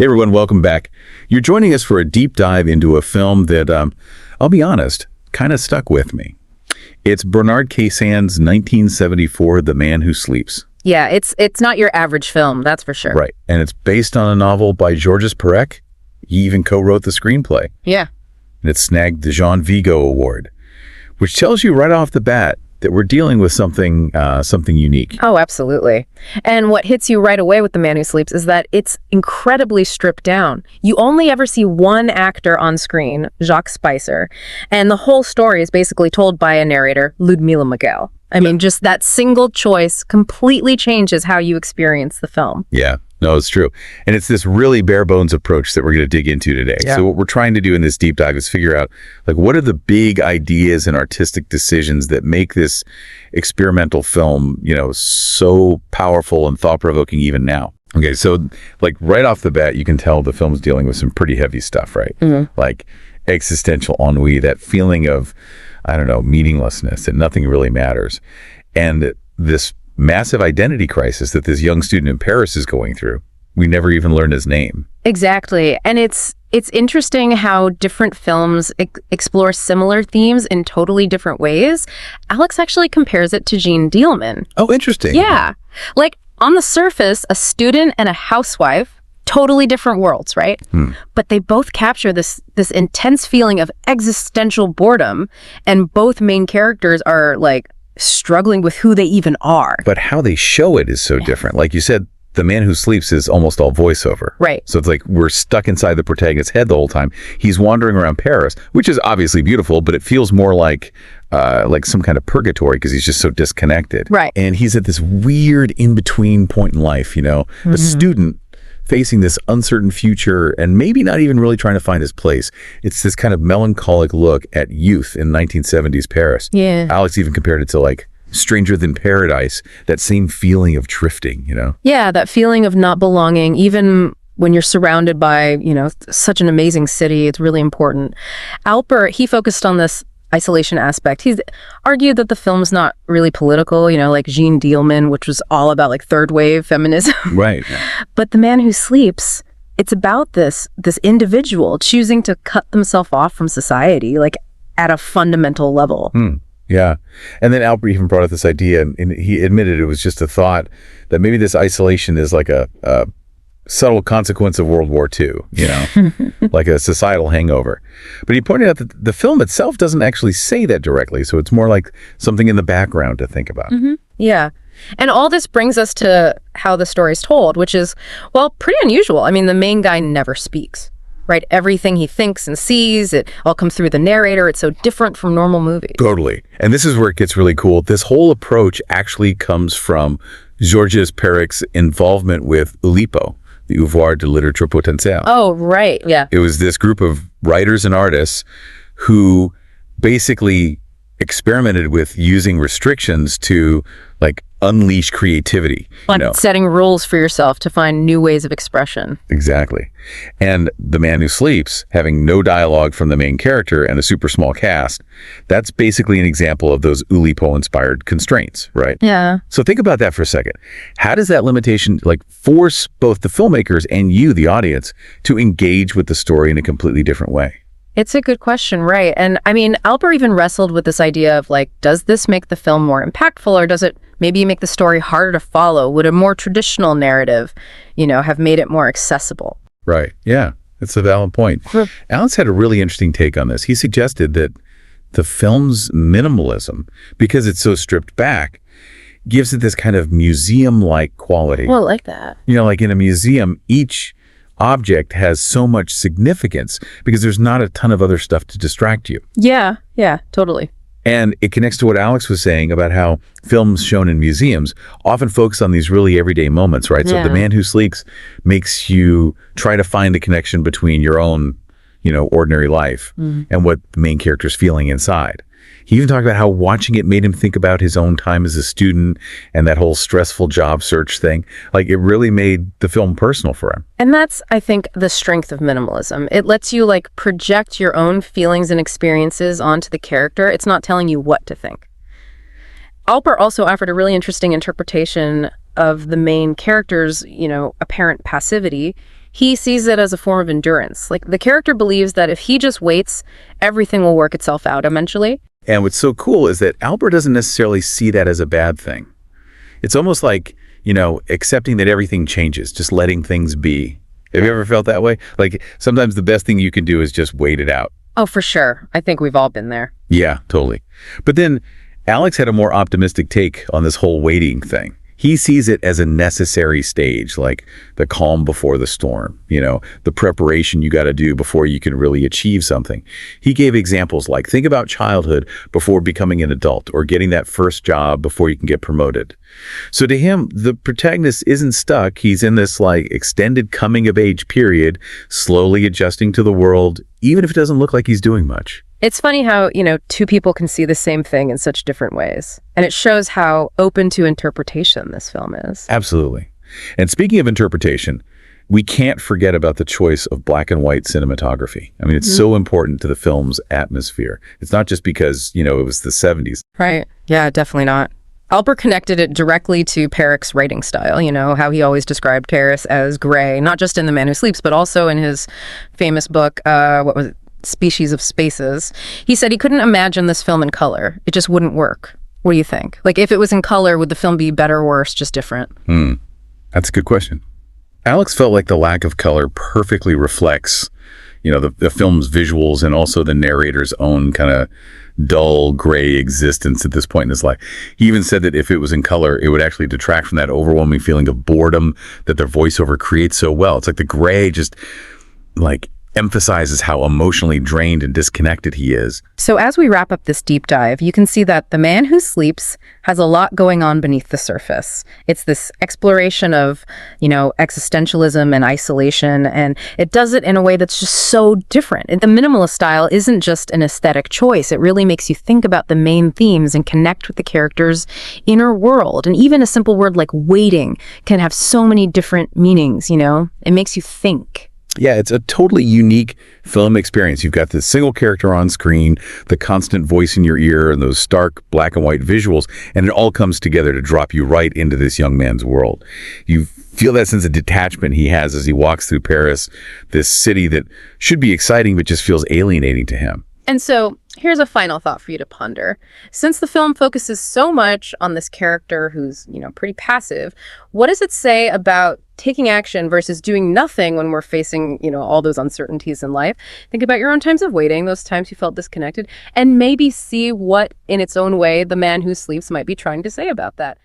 Hey everyone, welcome back. You're joining us for a deep dive into a film that, I'll be honest, kind of stuck with me. It's Bernard Caissan's 1974 The Man Who Sleeps. Yeah, it's not your average film, that's for sure. Right, and it's based on a novel by Georges Perec. He even co-wrote the screenplay. Yeah. And it snagged the Jean Vigo Award, which tells you right off the bat that we're dealing with something unique. Oh, absolutely. And what hits you right away with The Man Who Sleeps is that it's incredibly stripped down. You only ever see one actor on screen, Jacques Spicer, and the whole story is basically told by a narrator, Ludmila Miguel. I mean, just that single choice completely changes how you experience the film. Yeah. No, it's true. And it's this really bare bones approach that we're going to dig into today. Yeah. So what we're trying to do in this deep dive is figure out, like, what are the big ideas and artistic decisions that make this experimental film, so powerful and thought-provoking even now? Okay, so like right off the bat, you can tell the film's dealing with some pretty heavy stuff, right? Mm-hmm. Like existential ennui, that feeling of, meaninglessness, and nothing really matters. And this massive identity crisis that this young student in Paris is going through. We never even learn his name. Exactly. And it's interesting how different films explore similar themes in totally different ways. Alex actually compares it to Jeanne Dielman. Oh, interesting. Yeah. Like, on the surface, a student and a housewife, totally different worlds, right? But they both capture this intense feeling of existential boredom, and both main characters are like struggling with who they even are. But how they show it is so different. Like you said, The Man Who Sleeps is almost all voiceover. Right. So it's like we're stuck inside the protagonist's head the whole time. He's wandering around Paris, which is obviously beautiful, but it feels more like some kind of purgatory because he's just so disconnected. Right. And he's at this weird in-between point in life, a student facing this uncertain future and maybe not even really trying to find his place. It's this kind of melancholic look at youth in 1970s Paris. Yeah. Alex even compared it to like Stranger Than Paradise, that same feeling of drifting, Yeah, that feeling of not belonging, even when you're surrounded by, such an amazing city. It's really important. Alper, he focused on this isolation aspect. He's argued that the film's not really political, like Jeanne Dielman, which was all about like third wave feminism. Right. But The Man Who Sleeps, it's about this individual choosing to cut themselves off from society, like at a fundamental level. Yeah. And then Alper even brought up this idea, and he admitted it was just a thought that maybe this isolation is like a subtle consequence of World War II, like a societal hangover. But he pointed out that the film itself doesn't actually say that directly, so it's more like something in the background to think about. Mm-hmm. Yeah. And all this brings us to how the story's told, which is, well, pretty unusual. I mean, the main guy never speaks, right? Everything he thinks and sees, it all comes through the narrator. It's so different from normal movies. Totally. And this is where it gets really cool. This whole approach actually comes from Georges Perec's involvement with Oulipo, the Oeuvre de Littérature Potentielle. Oh, right. Yeah. It was this group of writers and artists who basically experimented with using restrictions to like unleash creativity. Setting rules for yourself to find new ways of expression. Exactly. And The Man Who Sleeps, having no dialogue from the main character and a super small cast, that's basically an example of those Oulipo-inspired constraints, right? Yeah. So think about that for a second. How does that limitation force both the filmmakers and you, the audience, to engage with the story in a completely different way? It's a good question, right? And I mean, Alper even wrestled with this idea of does this make the film more impactful, or does it maybe make the story harder to follow? Would a more traditional narrative, have made it more accessible? Right. Yeah, that's a valid point. Alex had a really interesting take on this. He suggested that the film's minimalism, because it's so stripped back, gives it this kind of museum-like quality. Well, I like that. Like in a museum, each object has so much significance because there's not a ton of other stuff to distract you. Yeah, totally. And it connects to what Alex was saying about how films shown in museums often focus on these really everyday moments, right? Yeah. So The Man Who Sleeps makes you try to find a connection between your own, ordinary life and what the main character's feeling inside. He even talked about how watching it made him think about his own time as a student and that whole stressful job search thing. It really made the film personal for him. And that's, I think, the strength of minimalism. It lets you project your own feelings and experiences onto the character. It's not telling you what to think. Alper also offered a really interesting interpretation of the main character's, apparent passivity. He sees it as a form of endurance. Like, the character believes that if he just waits, everything will work itself out eventually. And what's so cool is that Albert doesn't necessarily see that as a bad thing. It's almost like, accepting that everything changes, just letting things be. Have you ever felt that way? Like, sometimes the best thing you can do is just wait it out. Oh, for sure. I think we've all been there. Yeah, totally. But then Alex had a more optimistic take on this whole waiting thing. He sees it as a necessary stage, like the calm before the storm, the preparation you got to do before you can really achieve something. He gave examples like, think about childhood before becoming an adult, or getting that first job before you can get promoted. So to him, the protagonist isn't stuck. He's in this extended coming of age period, slowly adjusting to the world, even if it doesn't look like he's doing much. It's funny how, two people can see the same thing in such different ways. And it shows how open to interpretation this film is. Absolutely. And speaking of interpretation, we can't forget about the choice of black and white cinematography. I mean, it's so important to the film's atmosphere. It's not just because, it was the 70s. Right. Yeah, definitely not. Albert connected it directly to Parek's writing style, how he always described Paris as gray, not just in The Man Who Sleeps, but also in his famous book, Species of Spaces. He said he couldn't imagine this film in color. It just wouldn't work. What do you think? Like, if it was in color, would the film be better or worse, just different? That's a good question. Alex felt like the lack of color perfectly reflects, the film's visuals and also the narrator's own kind of dull, gray existence at this point in his life. He even said that if it was in color, it would actually detract from that overwhelming feeling of boredom that their voiceover creates so well. It's like the gray just, emphasizes how emotionally drained and disconnected he is. So as we wrap up this deep dive, you can see that The Man Who Sleeps has a lot going on beneath the surface. It's this exploration of, existentialism and isolation, and it does it in a way that's just so different. And the minimalist style isn't just an aesthetic choice. It really makes you think about the main themes and connect with the character's inner world. And even a simple word like waiting can have so many different meanings, It makes you think. Yeah, it's a totally unique film experience. You've got this single character on screen, the constant voice in your ear, and those stark black and white visuals, and it all comes together to drop you right into this young man's world. You feel that sense of detachment he has as he walks through Paris, this city that should be exciting but just feels alienating to him. And so here's a final thought for you to ponder. Since the film focuses so much on this character who's, pretty passive, what does it say about taking action versus doing nothing when we're facing, all those uncertainties in life? Think about your own times of waiting, those times you felt disconnected, and maybe see what, in its own way, The Man Who Sleeps might be trying to say about that.